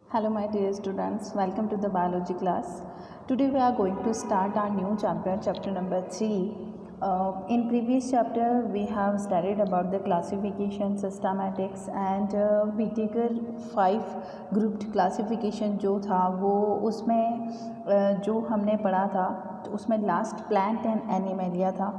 Hello my dear students, welcome to the biology class. Today we are going to start our new chapter, chapter number 3. In previous chapter we have studied about the classification, systematics and Whittaker 5 grouped classification जो था वो उसमें जो हमने पढ़ा था तो उसमें लास्ट प्लांट एंड एनिमलिया था।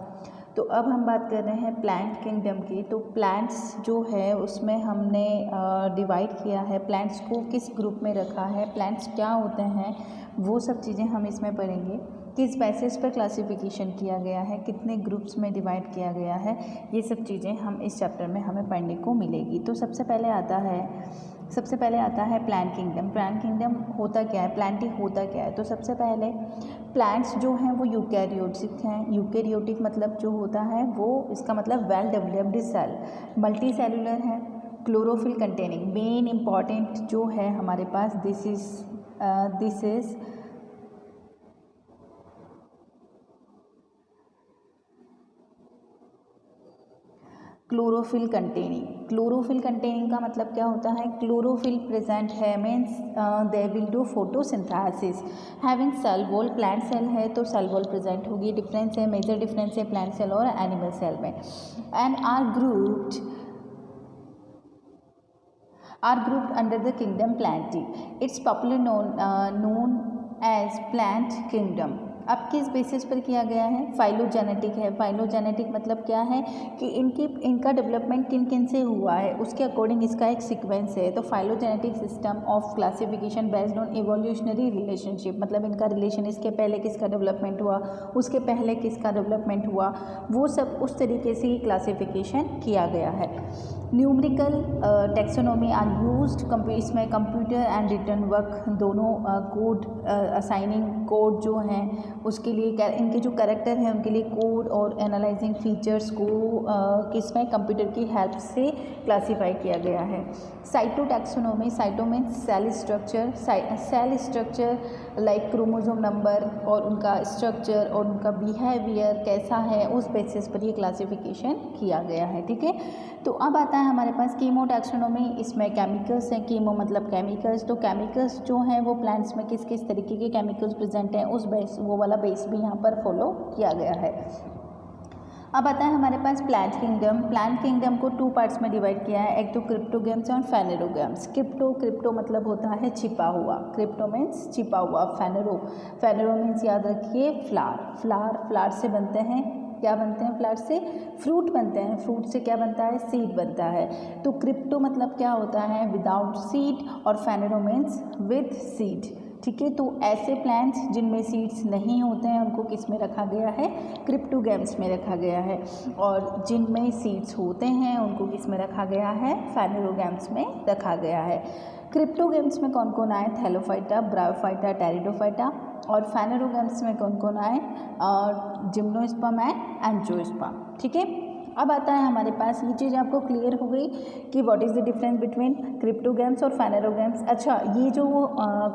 तो अब हम बात कर रहे हैं प्लांट किंगडम की। तो प्लांट्स जो है उसमें हमने डिवाइड किया है, प्लांट्स को किस ग्रुप में रखा है, प्लांट्स क्या होते हैं, वो सब चीज़ें हम इसमें पढ़ेंगे। किस बेसिस पर क्लासिफिकेशन किया गया है, कितने ग्रुप्स में डिवाइड किया गया है, ये सब चीज़ें हम इस चैप्टर में हमें पढ़ने को मिलेगी। तो सबसे पहले आता है प्लांट किंगडम। प्लांट किंगडम होता क्या है, प्लांटिंग होता क्या है। तो सबसे पहले प्लांट्स जो हैं वो यूकैरियोटिक हैं। यूकैरियोटिक मतलब जो होता है वो इसका मतलब well developed cell, multi cellular है, क्लोरोफिल कंटेनिंग। मेन इम्पॉर्टेंट जो है हमारे पास this is chlorophyll containing. Chlorophyll containing का मतलब क्या होता है, क्लोरोफिल प्रेजेंट है means they will do photosynthesis. Having cell wall, plant cell है तो सेल वॉल प्रेजेंट होगी। डिफरेंस है, मेजर डिफरेंस है प्लांट सेल और एनिमल सेल में। And are grouped under the kingdom plantae. It's popular known as plant kingdom. अब किस basis पर किया गया है, फाइलोजेनेटिक है। फाइलोजेनेटिक मतलब क्या है कि इनका डेवलपमेंट किन किन से हुआ है उसके अकॉर्डिंग इसका एक सीक्वेंस है। तो phylogenetic system of classification based on evolutionary relationship, मतलब इनका रिलेशन, इसके पहले किसका डेवलपमेंट हुआ, उसके पहले किसका डेवलपमेंट हुआ, वो सब उस तरीके से ही क्लासिफिकेशन किया गया है। न्यूमरिकल टेक्सोनॉमी आर यूज्ड, इसमें कंप्यूटर एंड रिटन वर्क दोनों कोड असाइनिंग कोड जो हैं उसके लिए इनके जो कैरेक्टर हैं उनके लिए कोड और एनालाइजिंग फीचर्स को किसमें कंप्यूटर की हेल्प से क्लासीफाई किया गया है। Cytotaxonomy, cyto means cell structure like chromosome number और उनका स्ट्रक्चर और उनका बिहेवियर कैसा है उस बेसिस पर ये क्लासिफिकेशन किया गया है। ठीक है, तो अब आता है हमारे पास कीमोटैक्सोनॉमी। इसमें केमिकल्स हैं, कीमो मतलब केमिकल्स। तो केमिकल्स जो हैं वो प्लांट्स में किस किस तरीके के केमिकल्स प्रेजेंट हैं उस बेस, वो वाला बेस भी यहाँ पर फॉलो किया गया है। अब आता है हमारे पास प्लांट किंगडम। प्लांट किंगडम को 2 पार्ट्स में डिवाइड किया है, एक तो क्रिप्टोगेम्स और फेनेरोगेम्स। क्रिप्टो मतलब होता है छिपा हुआ, क्रिप्टो मीन्स छिपा हुआ। फेनेरो मीन्स याद रखिए फ्लावर से बनते हैं। क्या बनते हैं फ्लावर से, फ्रूट बनते हैं। फ्रूट से क्या बनता है, सीड बनता है। तो क्रिप्टो मतलब क्या होता है, विदाउट सीड, और फेनेरो मीन्स विद सीड। ठीक है, तो ऐसे प्लांट्स जिनमें सीड्स नहीं होते हैं उनको किस में रखा गया है, क्रिप्टोगेम्स में रखा गया है। और जिनमें सीड्स होते हैं उनको किस में रखा गया है, फेनेरोगेम्स में रखा गया है। क्रिप्टोगेम्स में कौन कौन आए, थैलोफाइटा, ब्रायोफाइटा, टेरिडोफाइटा। और फेनेरोगेम्स में कौन कौन आए, जिम्नोस्पर्म एंड एंजियोस्पर्म। ठीक है, अब आता है हमारे पास, ये चीज़ आपको क्लियर हो गई कि what is the difference between cryptogams और फेनेरोगेम्स। अच्छा, ये जो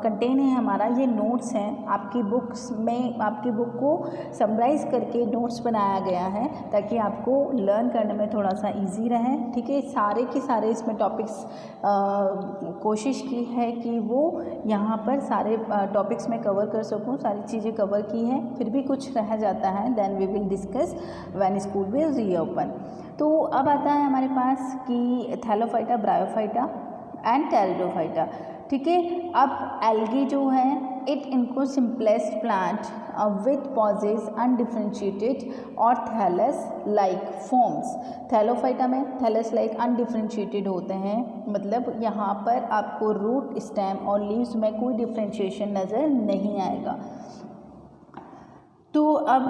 कंटेन है हमारा, ये नोट्स हैं आपकी बुक्स में, आपकी बुक को समराइज़ करके नोट्स बनाया गया है ताकि आपको लर्न करने में थोड़ा सा इजी रहे। ठीक है, सारे के सारे इसमें टॉपिक्स कोशिश की है कि वो यहाँ पर सारे टॉपिक्स में कवर कर सकूँ, सारी चीज़ें कवर की हैं। फिर भी कुछ रह जाता है, then we will discuss when school will reopen. तो अब आता है हमारे पास कि थैलोफाइटा, ब्रायोफाइटा एंड टेरिडोफाइटा। ठीक है, अब एल्गी जो है इट इनको सिंपलेस्ट प्लांट विथ पॉजेज अनडिफरेंशिएटेड और थैलस लाइक फॉर्म्स। थैलोफाइटा में थैलस लाइक अनडिफरेंशिएटेड होते हैं, मतलब यहाँ पर आपको रूट, स्टेम और लीव्स में कोई डिफरेंशिएशन नज़र नहीं आएगा। तो अब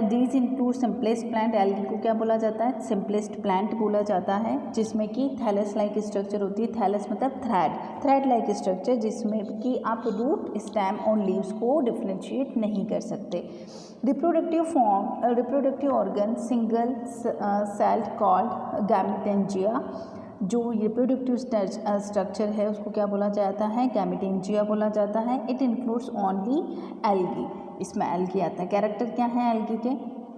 these include simplest plant. Algae को क्या बोला जाता है, सिंपलेस्ट प्लांट बोला जाता है, जिसमें कि थैलस लाइक स्ट्रक्चर होती है। थैलस मतलब थ्रेड लाइक स्ट्रक्चर, जिसमें कि आप रूट, स्टेम और लीव्स को डिफ्रेंशिएट नहीं कर सकते। Reproductive organ single celled called gametangia. जो रिप्रोडक्टिव स्ट्रक्चर है उसको क्या बोला जाता है, गैमेटेंजिया बोला जाता है। इट इंक्लूड्स ओनली एल्गी, इसमें एल्गी आता है। कैरेक्टर क्या है एल्गी के,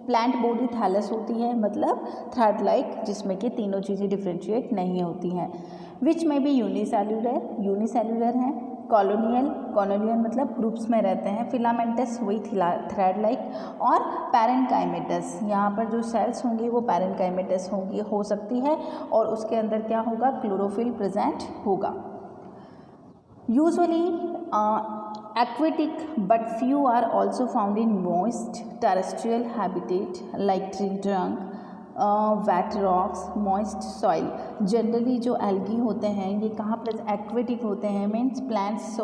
प्लांट बॉडी थैलस होती है, मतलब थ्रेड लाइक, जिसमें कि तीनों चीज़ें डिफ्रेंशिएट नहीं होती हैं। विच में भी यूनिसेल्यूलर हैं, कॉलोनियल मतलब ग्रुप्स में रहते हैं, फिलामेंटस वही थ्रेड लाइक, और पैरेनकाइमेटस, यहाँ पर जो सेल्स होंगी वो पैरेनकाइमेटस होंगी, हो सकती है, और उसके अंदर क्या होगा, क्लोरोफिल प्रेजेंट होगा। Usually aquatic, but few are also found in moist terrestrial habitat like tree trunk, wet rocks, moist soil। Generally जो एल्गी होते हैं ये कहाँ पर एक्वेटिक होते हैं, मीन्स प्लांट्स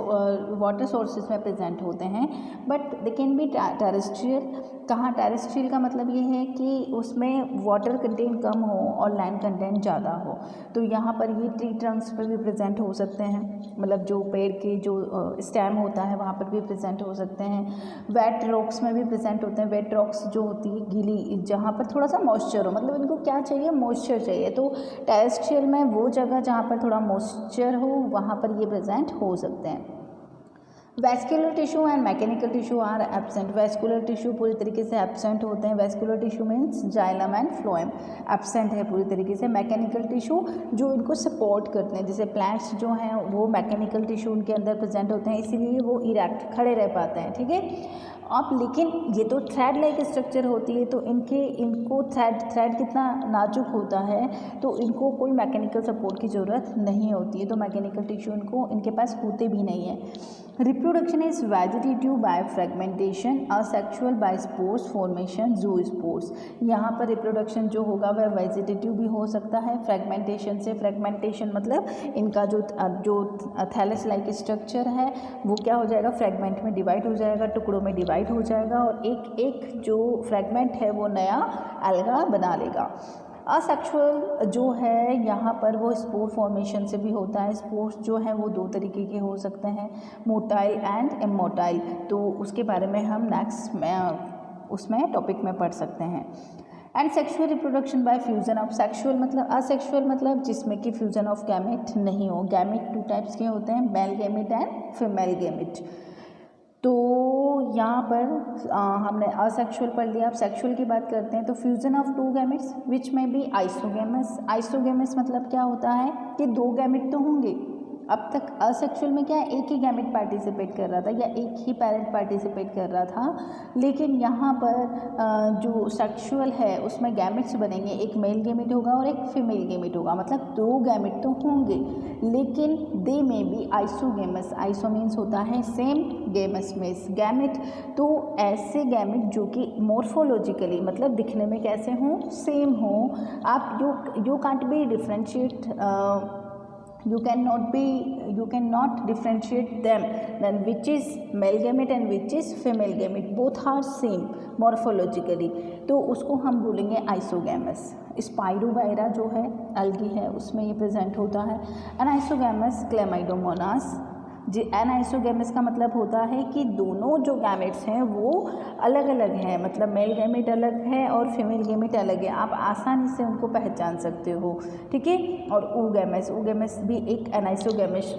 वाटर सोर्सेज में प्रेजेंट होते हैं, but they can be terrestrial. कहाँ टेरेस्ट्रियल का मतलब ये है कि उसमें वाटर कंटेंट कम हो और लैंड कंटेंट ज़्यादा हो, तो यहाँ पर ये ट्री ट्रंक्स पर भी प्रेजेंट हो सकते हैं, मतलब जो पेड़ के जो स्टेम होता है वहाँ पर भी प्रेजेंट हो सकते हैं। वेट रॉक्स में भी प्रेजेंट होते हैं। वेट रॉक्स जो होती है गीली, जहाँ पर थोड़ा सा मॉइस्चर हो, मतलब इनको क्या चाहिए, मॉइस्चर चाहिए, तो टेरेस्ट्रियल में वो जगह जहाँ पर थोड़ा मॉइस्चर हो वहाँ पर ये प्रेजेंट हो सकते हैं। Vascular tissue and mechanical tissue are absent. Vascular tissue पूरी तरीके से एब्सेंट होते हैं। Vascular tissue means xylem and phloem absent है पूरी तरीके से। मैकेनिकल टिश्यू जो इनको सपोर्ट करते हैं, जैसे प्लांट्स जो हैं वो मैकेनिकल टिश्यू उनके अंदर प्रेजेंट होते हैं, इसीलिए वो इरेक्ट खड़े रह पाते हैं, ठीक है। अब लेकिन ये तो थ्रेड लाइक स्ट्रक्चर होती है, तो इनको थ्रेड कितना नाजुक होता है, तो इनको कोई मैकेनिकल सपोर्ट की ज़रूरत नहीं होती है, तो मैकेनिकल टिश्यू इनके पास होते भी नहीं है। Reproduction is vegetative by fragmentation, asexual by spores formation, zoospores. यहाँ पर रिप्रोडक्शन जो होगा वह वेजिटेटिव भी हो सकता है फ्रेगमेंटेशन से। फ्रेगमेंटेशन मतलब इनका जो थैलस लाइक स्ट्रक्चर है वो क्या हो जाएगा, फ्रेगमेंट में डिवाइड हो जाएगा, टुकड़ों में डिवाइड हो जाएगा, और एक एक जो फ्रेगमेंट है वो नया अलगा बना लेगा। असेक्सुअल जो है यहाँ पर वो स्पोर फॉर्मेशन से भी होता है। स्पोर्स जो है वो दो तरीके के हो सकते हैं, मोटाइल एंड इमोटाइल, तो उसके बारे में हम नेक्स्ट में उसमें टॉपिक में पढ़ सकते हैं। And sexual reproduction by fusion of. Sexual मतलब असेक्सुअल मतलब जिसमें कि फ्यूजन ऑफ गैमेट नहीं हो। गैमेट टू टाइप्स के होते हैं, male gamete and female gamete. तो यहाँ पर हमने असेक्सुअल पढ़ लिया। अब सेक्सुअल की बात करते हैं, तो फ्यूजन ऑफ टू गैमेट्स विच में भी आइसोगेमस। आइसोगेमस मतलब क्या होता है कि दो गैमेट तो होंगे। अब तक असेक्सुअल में क्या है, एक ही गैमेट पार्टिसिपेट कर रहा था या एक ही पेरेंट पार्टिसिपेट कर रहा था, लेकिन यहाँ पर जो सेक्सुअल है उसमें गैमेट्स बनेंगे, एक मेल गैमेट होगा और एक फीमेल गैमेट होगा, मतलब दो गैमेट तो होंगे, लेकिन दे में भी आइसोगेमस। आइसो मीन्स होता है सेम, गेमस मीन्स गैमेट, तो ऐसे गैमेट जो कि मॉर्फोलॉजिकली मतलब दिखने में कैसे हों, सेम हों। आप you can't be differentiate, you cannot differentiate them, then which is male gamete and which is female gamete, both are same morphologically, तो उसको हम बोलेंगे आइसोगैमस। स्पाइरोगाइरा जो है एल्गी है उसमें ये प्रेजेंट होता है। Anisogamous Chlamydomonas. जी एनाइसोगैमस का मतलब होता है कि दोनों जो गैमेट्स हैं वो अलग अलग हैं, मतलब मेल गैमेट अलग है और फीमेल गैमेट अलग है, आप आसानी से उनको पहचान सकते हो, ठीक है। और oogamous भी एक एनाइसोगैमस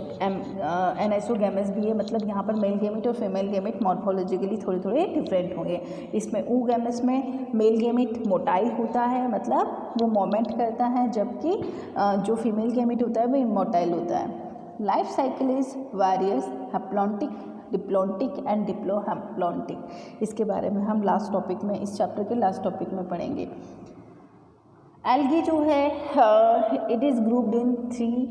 भी है, मतलब यहाँ पर मेल गैमेट और फीमेल गैमेट मॉर्फोलॉजिकली थोड़े थोड़े डिफरेंट होंगे। इसमें oogamous में मेल गैमेट मोटाइल होता है, मतलब वो मोमेंट करता है, जबकि जो फीमेल गैमेट होता है वो इमोटाइल होता है। Life cycle is various, haplontic, diplontic and diplohaplontic. इसके बारे में हम लास्ट टॉपिक में, इस चैप्टर के लास्ट टॉपिक में पढ़ेंगे। एल्गी जो है it is grouped in 3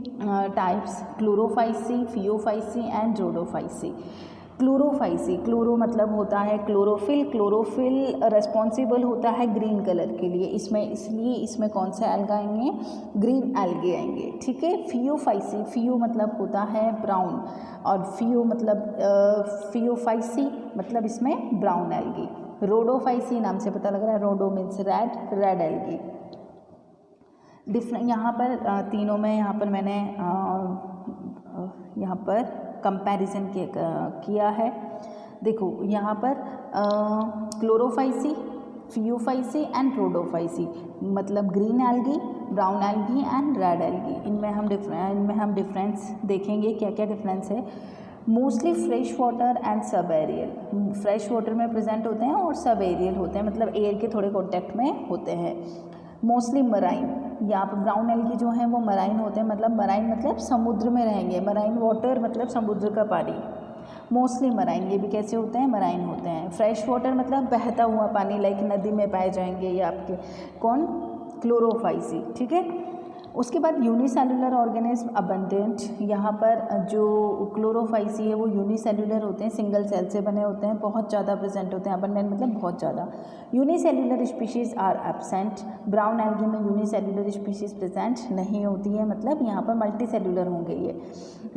types, chlorophyceae, Phaeophyceae and rhodophyceae. Chlorophyceae, chloro मतलब होता है क्लोरोफिल, क्लोरोफिल रिस्पॉन्सिबल होता है ग्रीन कलर के लिए, इसलिए इसमें कौन से एल्गा आएंगे, ग्रीन एल्गे आएंगे, ठीक है। फियोफाइसी, फियो मतलब होता है ब्राउन, और फियोफाइसी मतलब इसमें ब्राउन एल्गी। रोडोफाइसी नाम से पता लग रहा है, रोडो मीन्स रेड एल्गी। यहाँ पर तीनों में यहाँ पर मैंने यहाँ पर कंपैरिजन किया है। देखो यहाँ पर क्लोरोफाइसी, फियोफाइसी एंड रोडोफाइसी, मतलब green algae, brown algae and red algae. इनमें हम डिफरेंस देखेंगे क्या क्या डिफरेंस है। Mostly fresh water and subaerial, fresh water में प्रेजेंट होते हैं और सब एरियल होते हैं, मतलब एयर के थोड़े कॉन्टेक्ट में होते हैं। मोस्टली मराइन, यहाँ पर ब्राउन एल्गी जो हैं वो मराइन होते हैं, मतलब मराइन मतलब समुद्र में रहेंगे, मराइन वाटर मतलब समुद्र का पानी। मोस्टली मराइन, ये भी कैसे होते हैं, मराइन होते हैं। फ्रेश वाटर मतलब बहता हुआ पानी, लाइक नदी में पाए जाएंगे ये आपके कौन, क्लोरोफाइसी, ठीक है। उसके बाद यूनिसेलुलर ऑर्गेनिज्म अबंडेंट, यहाँ पर जो क्लोरोफाइसी है वो यूनिसेलुलर होते हैं, सिंगल सेल से बने होते हैं, बहुत ज़्यादा प्रेजेंट होते हैं, अबंडेंट मतलब बहुत ज़्यादा। Unicellular species are absent, brown algae में यूनिसेलुलर स्पीशीज़ प्रेजेंट नहीं होती है, मतलब यहाँ पर मल्टी सेलुलर होंगे ये।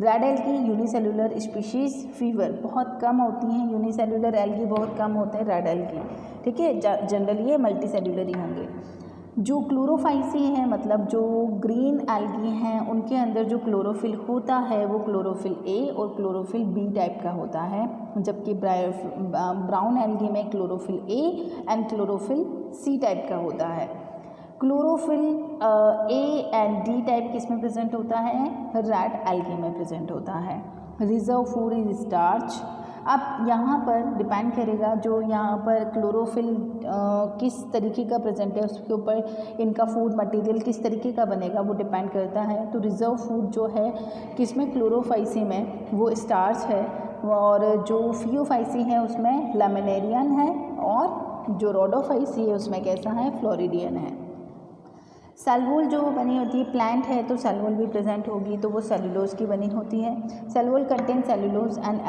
Red algae unicellular species, fever बहुत कम होती हैं, यूनिसेलुलर एल्गी बहुत कम होते हैं रेड एल्गी, ठीक है, जनरली ये मल्टी सेलुलर ही होंगे। जो क्लोरोफाइसी है, मतलब जो ग्रीन एल्गी हैं, उनके अंदर जो क्लोरोफिल होता है वो क्लोरोफिल ए और क्लोरोफिल बी टाइप का होता है, जबकि ब्राउन एल्गी में chlorophyll a and chlorophyll c type का होता है। Chlorophyll a and d type किस में प्रेजेंट होता है, रेड एल्गी में प्रेजेंट होता है। रिजर्व फूड इज स्टार्च, अब यहाँ पर डिपेंड करेगा जो यहाँ पर क्लोरोफिल किस तरीके का प्रेजेंट है उसके ऊपर इनका फूड मटेरियल किस तरीके का बनेगा वो डिपेंड करता है। तो रिजर्व फूड जो है किसमें, क्लोरोफाइसी में, वो स्टार्च है, और जो फियोफाइसी है उसमें लैमिनेरियन है, और जो रोडोफाइसी है उसमें कैसा है, फ्लोरिडियन है। सेलवोल जो बनी होती है, प्लांट है तो सेलवोल भी प्रेजेंट होगी, तो वो सेलुलोज की बनी होती है। Cell wall contain cellulose and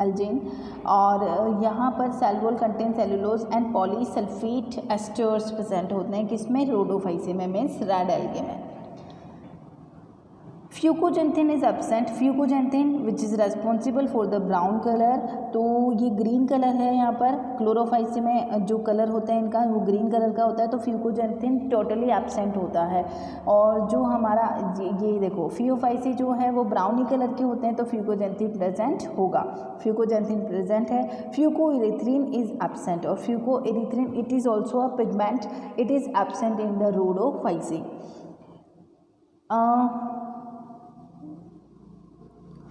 Elgin, और यहाँ पर cell wall contain cellulose and polysulphate asters present होते हैं, किसमें, रोडोफाइसी में, मीन्स रेड एल्गी में। Fucoxanthin is absent, fucoxanthin which is responsible for the brown colour, तो ये ग्रीन कलर है, यहाँ पर क्लोरोफाइसी में जो कलर होता है इनका वो ग्रीन कलर का होता है, तो फ्यूकोजेंथिन टोटली एब्सेंट होता है। और जो हमारा ये देखो फियोफाइसी जो है वो ब्राउनी कलर के होते हैं, तो फ्यूकोजेंथिन प्रेजेंट होगा, फ्यूकोजेंथिन प्रेजेंट है। फ्यूकोइरिथ्रिन इज एब्सेंट, और phycoerythrin it is also a pigment, it is absent in the rhodophyceae.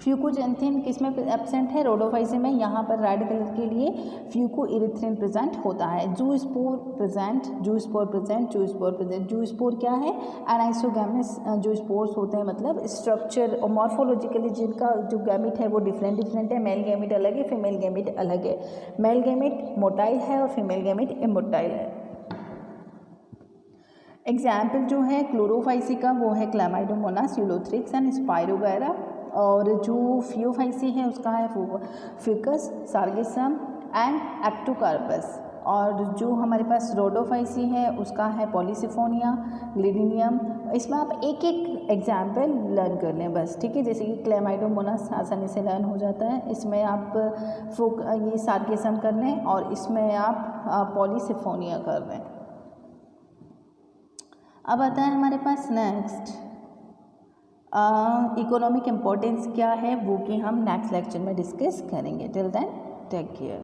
Fucoxanthin किस में एब्सेंट है, रोडोफाइसी में, यहाँ पर रेड कलर के लिए फ्यूकोइरिथ्रिन प्रेजेंट होता है। Zoospore present, zoospore present, zoospore present. Zoospore क्या है, एनाइसोगैमस जो स्पोर्स होते हैं, मतलब स्ट्रक्चर और मॉर्फोलॉजिकली जिनका जो गैमिट है वो डिफरेंट है, मेल गैमिट अलग है, फीमेल गैमिट अलग है, मेल गैमिट मोटाइल है और फीमेल गैमिट इमोटाइल है। एग्जाम्पल जो है क्लोरोफाइसी का वो है क्लैमाइडोमोनास, यूलोथ्रिक्स एंड स्पाइरोगैरा, और जो फियोफाइसी है उसका है फिकस, सार्गेसम एंड एक्टोकार्पस, और जो हमारे पास रोडोफाइसी है उसका है पॉलीसिफोनिया, ग्लिडिनियम। इसमें आप एक एक एग्जाम्पल लर्न कर लें बस, ठीक है, जैसे कि क्लैमाइडोमोनास आसानी से लर्न हो जाता है, इसमें आप ये सार्गेसम कर लें और इसमें आप पॉलीसिफोनिया कर लें। अब आता है हमारे पास नेक्स्ट इकोनॉमिक इम्पोर्टेंस क्या है, वो कि हम नेक्स्ट लेक्चर में डिस्कस करेंगे। Till then take care.